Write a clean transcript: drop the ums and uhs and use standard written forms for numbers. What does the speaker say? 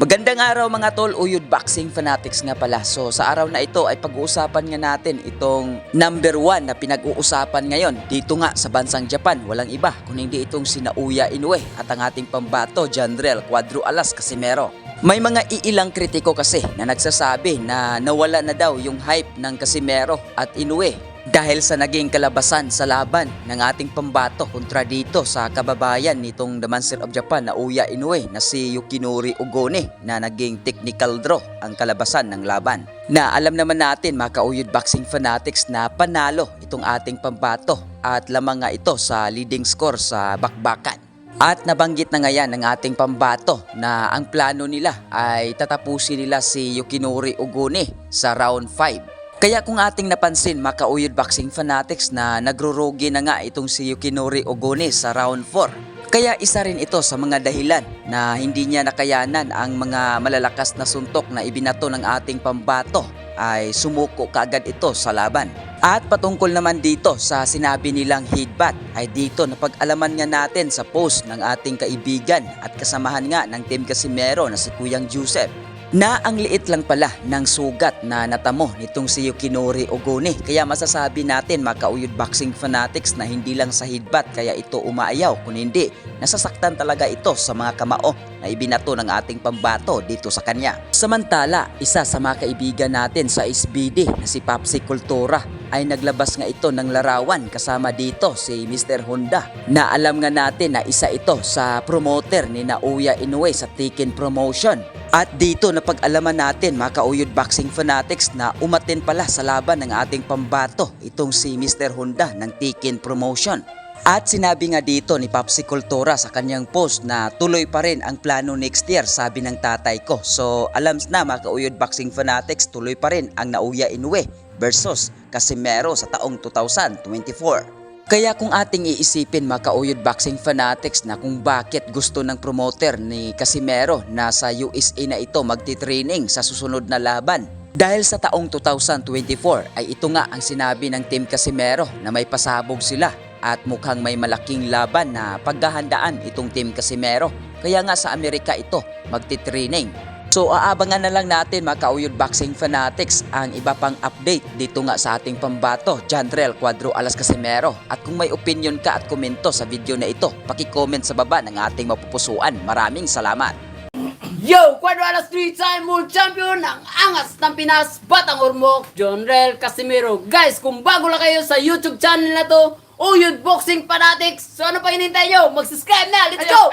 Magandang araw mga tol, Uyod Boxing Fanatics nga pala. So sa araw na ito ay pag-uusapan nga natin itong number 1 na pinag-uusapan ngayon dito nga sa bansang Japan. Walang iba kung hindi itong si Naoya Inoue at ang ating pambato, Jandrel Cuadro-Alas Casimero. May mga iilang kritiko kasi na nagsasabi na nawala na daw yung hype ng Casimero at Inoue dahil sa naging kalabasan sa laban ng ating pambato kontra dito sa kababayan nitong The Monster of Japan na Naoya Inoue na si Yukinori Ogone na naging technical draw ang kalabasan ng laban. Na alam naman natin mga ka-Uyod Boxing Fanatics na panalo itong ating pambato at lamang nga ito sa leading score sa bakbakan. At nabanggit na ngayon ng ating pambato na ang plano nila ay tatapusin nila si Yukinori Ogone sa round 5. Kaya kung ating napansin mga ka-Uyod Boxing Fanatics na nagrorogi na nga itong si Yukinori Ogone sa round 4. Kaya isa rin ito sa mga dahilan na hindi niya nakayanan ang mga malalakas na suntok na ibinato ng ating pambato ay sumuko kaagad ito sa laban. At patungkol naman dito sa sinabi nilang headbutt ay dito napag-alaman nga natin sa post ng ating kaibigan at kasamahan nga ng Team Casimero na si Kuyang Joseph na ang liit lang pala ng sugat na natamo nitong si Yukinori Ogone. Kaya masasabi natin mga ka-Uyod Boxing Fanatics na hindi lang sa headbutt kaya ito umaayaw, kung hindi nasasaktan talaga ito sa mga kamao na ibinato ng ating pambato dito sa kanya. Samantala, isa sa mga kaibigan natin sa SBD na si Papsi Cultura ay naglabas nga ito ng larawan kasama dito si Mr. Honda na alam nga natin na isa ito sa promoter ni Naoya Inoue sa Tekken Promotion. At dito napag-alaman natin mga ka-Uyod Boxing Fanatics na umatin pala sa laban ng ating pambato itong si Mr. Honda ng Tekken Promotion. At sinabi nga dito ni Papsi Cultura sa kanyang post na tuloy pa rin ang plano next year, sabi ng tatay ko. So alam na mga ka-Uyod Boxing Fanatics, tuloy pa rin ang Naoya Inoue versus Casimero sa taong 2024. Kaya kung ating iisipin mga ka-Uyod Boxing Fanatics na kung bakit gusto ng promoter ni Casimero na sa USA na ito magti-training sa susunod na laban. Dahil sa taong 2024 ay ito nga ang sinabi ng Team Casimero na may pasabog sila at mukhang may malaking laban na paghahandaan itong Team Casimero. Kaya nga sa Amerika ito magti-training. So aabangan na lang natin mga ka-Uyod Boxing Fanatics ang iba pang update dito nga sa ating pambato, Jandrel Cuadro-Alas Casimero. At kung may opinion ka at komento sa video na ito, paki-comment sa baba ng ating mapupusuan. Maraming salamat! Yo! Cuadro-Alas 3-time world champion ng angas ng Pinas, Batang Ormoc, Jandrel Casimero. Guys, kung bago lang kayo sa YouTube channel na to, Uyod Boxing Fanatics, so ano pa hinintay nyo? Mag-subscribe na! Let's go!